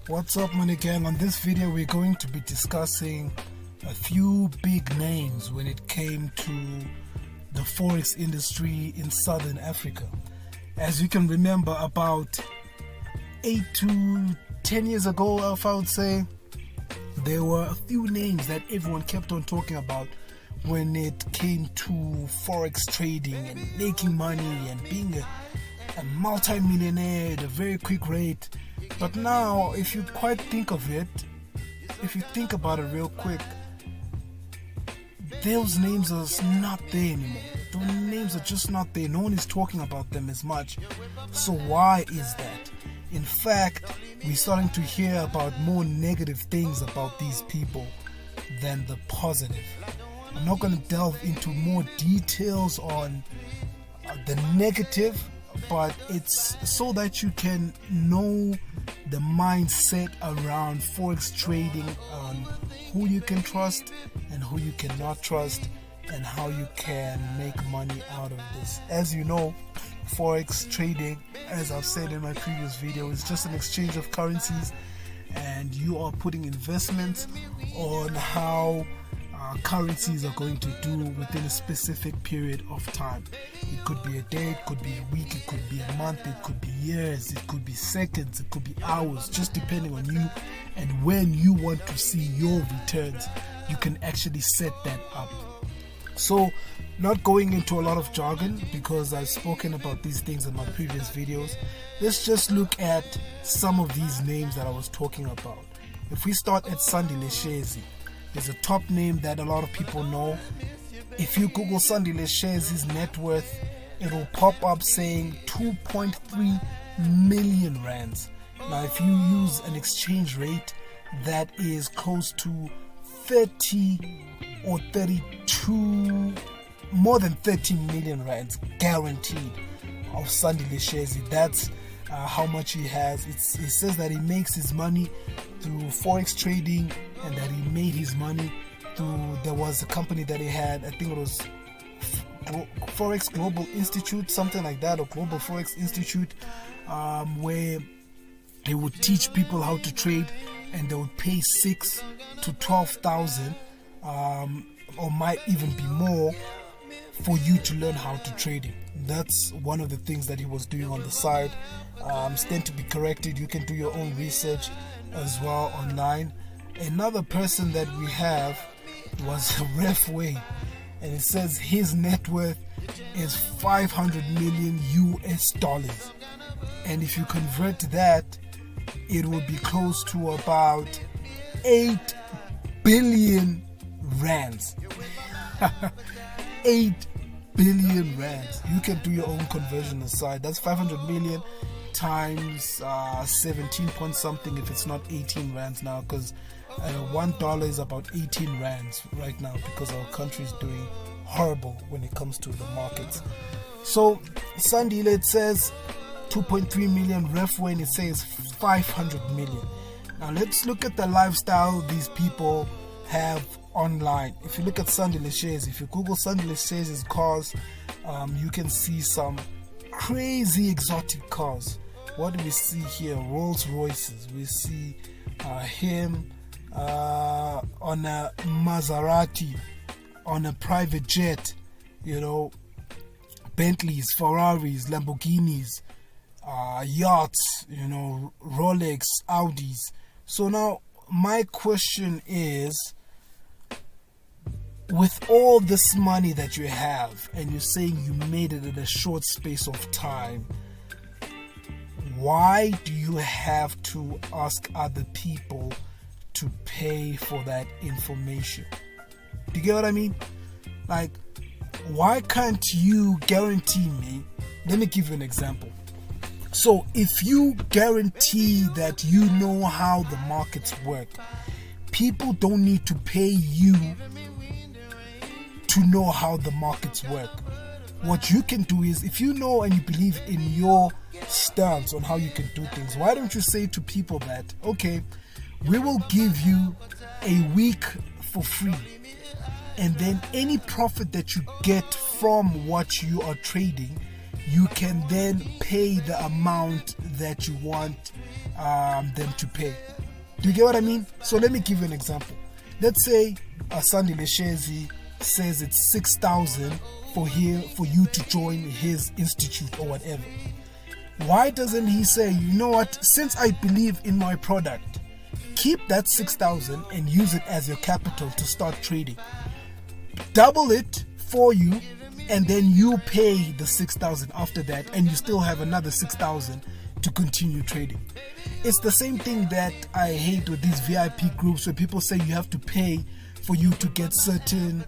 What's up, money gang? On this video we're going to be discussing a few big names when it came to the Forex industry in Southern Africa. As you can remember, about 8 to 10 years ago, if I would say, there were a few names that everyone kept on talking about when it came to Forex trading and making money and being a multi-millionaire at a very quick rate. But now, if you quite think of it, if you think about it real quick, those names are not there anymore. Those names are just not there. No one is talking about them as much. So why is that? In fact, we're starting to hear about more negative things about these people than the positive. I'm not going to delve into more details on the negative, but it's so that you can know the mindset around Forex trading, on who you can trust and who you cannot trust, and how you can make money out of this. As you know, Forex trading, as I've said in my previous video, is just an exchange of currencies, and you are putting investments on how currencies are going to do within a specific period of time. It could be a day, it could be a week, it could be a month, it could be years, it could be seconds, it could be hours, just depending on you and when you want to see your returns. You can actually set that up. So, not going into a lot of jargon because I've spoken about these things in my previous videos. Let's just look at some of these names that I was talking about. If we start at Sandile Shezi, is a top name that a lot of people know. If you Google Sandile Shezi's net worth, it will pop up saying 2.3 million rands. Now, if you use an exchange rate that is close to 30 or 32, more than 30 million rands guaranteed of Sandile Shezi, that's how much he has. It says that he makes his money through Forex trading, and that he made his money through, there was a company that he had, I think it was Forex Global Institute, something like that, or Global Forex Institute, where he would teach people how to trade, and they would pay 6 to 12,000, or might even be more, for you to learn how to trade it. That's one of the things that he was doing on the side. Stand to be corrected. You can do your own research as well online. Another person that we have was Ref Wayne, and it says his net worth is 500 million US dollars, and if you convert that, it would be close to about 8 billion rands. 8 billion rands. You can do your own conversion aside. That's 500 million times 17 point something, if it's not 18 rands now, because $1 is about 18 rands right now, because our country is doing horrible when it comes to the markets. So Sandile, it says 2.3 million. Ref Wayne, it says 500 million. Now let's look at the lifestyle these people have online. If you look at Sandile Shezi, if you Google Sandile Shezi's cars, you can see some crazy exotic cars. What do we see here? Rolls Royces. We see him on a Maserati, on a private jet, Bentleys, Ferraris, Lamborghinis, yachts, Rolex, Audis. So now my question is, with all this money that you have, and you're saying you made it in a short space of time, why do you have to ask other people to pay for that information? Do you get what I mean? Like, why can't you guarantee me? Let me give you an example. So if you guarantee that you know how the markets work, people don't need to pay you to know how the markets work. What you can do is, if you know and you believe in your stance on how you can do things, why don't you say to people that, okay, we will give you a week for free, and then any profit that you get from what you are trading, you can then pay the amount that you want them to pay. Do you get what I mean? So let me give you an example. Let's say Sandile Shezi says it's 6,000 for you to join his institute or whatever. Why doesn't he say, you know what, since I believe in my product, keep that 6,000 and use it as your capital to start trading. Double it for you, and then you pay the 6,000 after that, and you still have another 6,000 to continue trading. It's the same thing that I hate with these VIP groups where people say you have to pay for you to get certain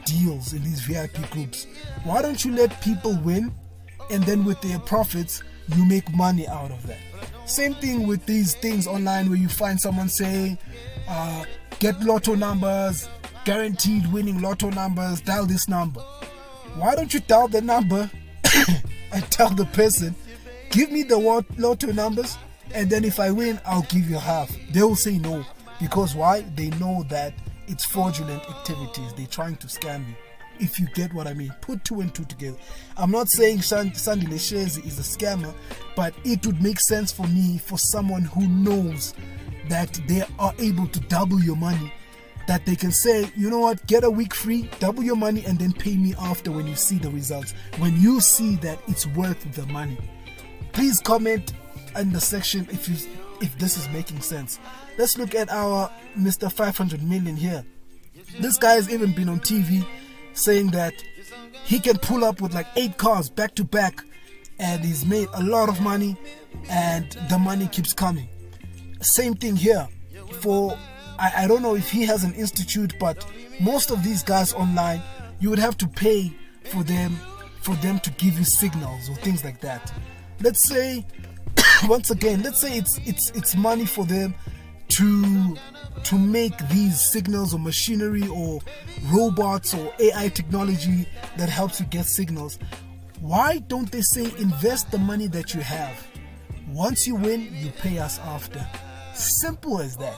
deals in these VIP groups. Why don't you let people win, and then with their profits you make money out of that? Same thing with these things online where you find someone saying get lotto numbers, guaranteed winning lotto numbers, dial this number. Why don't you dial the number and tell the person, give me the lotto numbers, and then if I win, I'll give you half. They will say no. Because why? They know that it's fraudulent activities. They're trying to scam you. If you get what I mean, put 2 and 2 together. I'm not saying Sandile Shezi is a scammer, but it would make sense for me, for someone who knows that they are able to double your money, that they can say, you know what, get a week free, double your money, and then pay me after when you see the results, when you see that it's worth the money. Please comment in the section if this is making sense. Let's look at our Mr. 500 million here. This guy has even been on TV saying that he can pull up with like 8 cars back to back, and he's made a lot of money, and the money keeps coming. Same thing here. I don't know if he has an institute, but most of these guys online, you would have to pay for them to give you signals or things like that. Let's say once again, let's say it's money for them to make these signals or machinery or robots or AI technology that helps you get signals. Why don't they say invest the money that you have? Once you win, you pay us after. Simple as that.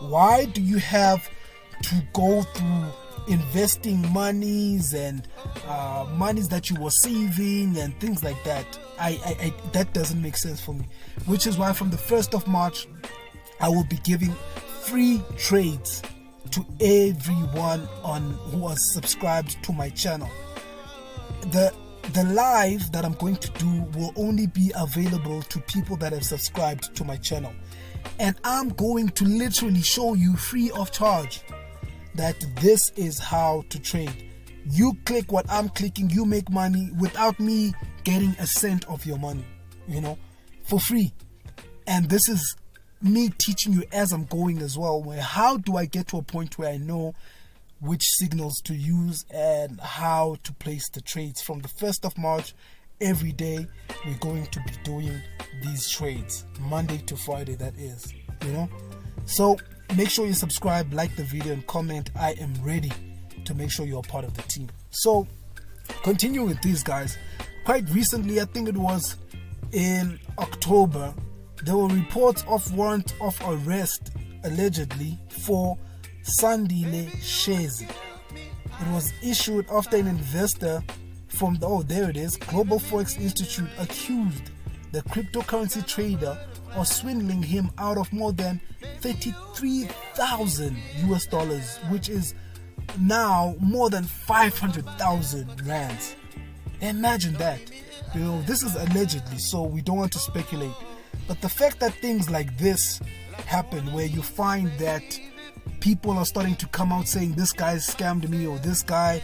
Why do you have to go through investing monies and monies that you were saving and things like that? I that doesn't make sense for me. Which is why from the 1st of March, I will be giving free trades to everyone who has subscribed to my channel. The live that I'm going to do will only be available to people that have subscribed to my channel. And I'm going to literally show you free of charge that this is how to trade. You click what I'm clicking, you make money without me getting a cent of your money, for free. And this is me teaching you as I'm going as well. How do I get to a point where I know which signals to use and how to place the trades? From the 1st of March, every day we're going to be doing these trades, Monday to Friday, that is, So make sure you subscribe, like the video, and comment. I am ready to make sure you're part of the team. So continue with these guys. Quite recently, I think it was in October, there were reports of warrant of arrest allegedly for Sandile Shezi. It was issued after an investor from Global Forex Institute accused the cryptocurrency trader of swindling him out of more than 33,000 US dollars, which is now more than 500,000 rands. Imagine that. This is allegedly, so we don't want to speculate. But the fact that things like this happen, where you find that people are starting to come out saying this guy scammed me or this guy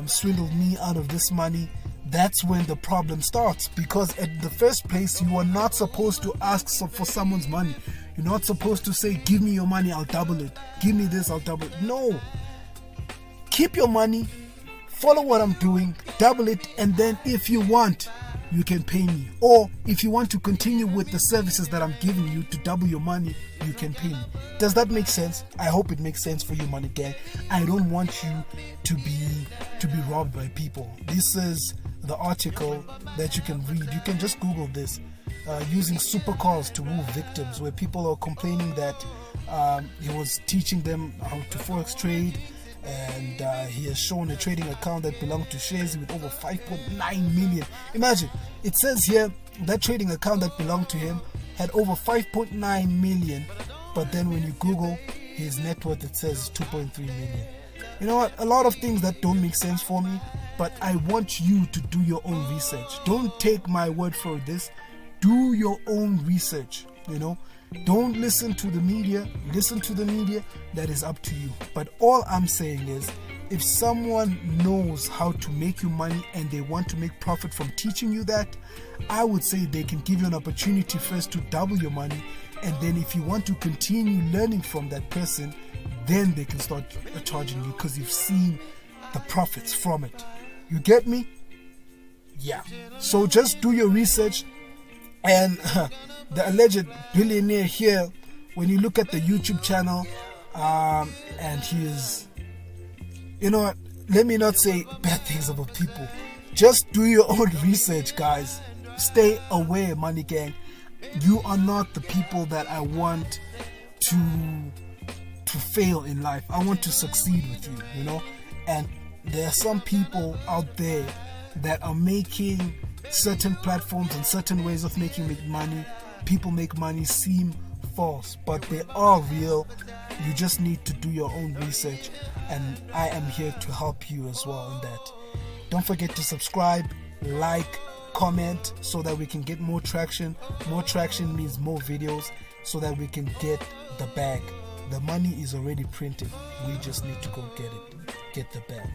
swindled me out of this money, that's when the problem starts. Because at the first place, you are not supposed to ask for someone's money. You're not supposed to say, give me your money, I'll double it. Give me this, I'll double it. No. Keep your money, follow what I'm doing, double it, and then if you want, you can pay me. Or if you want to continue with the services that I'm giving you to double your money, you can pay me. Does that make sense? I hope it makes sense for you, money gang. I don't want you to be robbed by people. This is the article that you can read. You can just Google this, using supercars to woo victims, where people are complaining that he was teaching them how to forex trade, and he has shown a trading account that belonged to Shezi with over 5.9 million. Imagine, it says here that trading account that belonged to him had over 5.9 million, but then when you Google his net worth, it says 2.3 million. You know what? A lot of things that don't make sense for me, but I want you to do your own research. Don't take my word for this. Do your own research, you know. Don't listen to the media. Listen to the media. That is up to you. But all I'm saying is, if someone knows how to make you money and they want to make profit from teaching you that, I would say they can give you an opportunity first to double your money, and then if you want to continue learning from that person, then they can start charging you because you've seen the profits from it. You get me? Yeah. So just do your research. And the alleged billionaire here, when you look at the YouTube channel, and he is, you know what, let me not say bad things about people. Just do your own research, guys. Stay away, money gang. You are not the people that I want to fail in life. I want to succeed with you, you know. And there are some people out there that are making certain platforms and certain ways of making money, people make money, seem false, but they are real. You just need to do your own research, and I am here to help you as well in that. Don't forget to subscribe, like, comment, so that we can get more traction. More traction means more videos, so that we can get the bag. The money is already printed. We just need to go get it. Get the bag.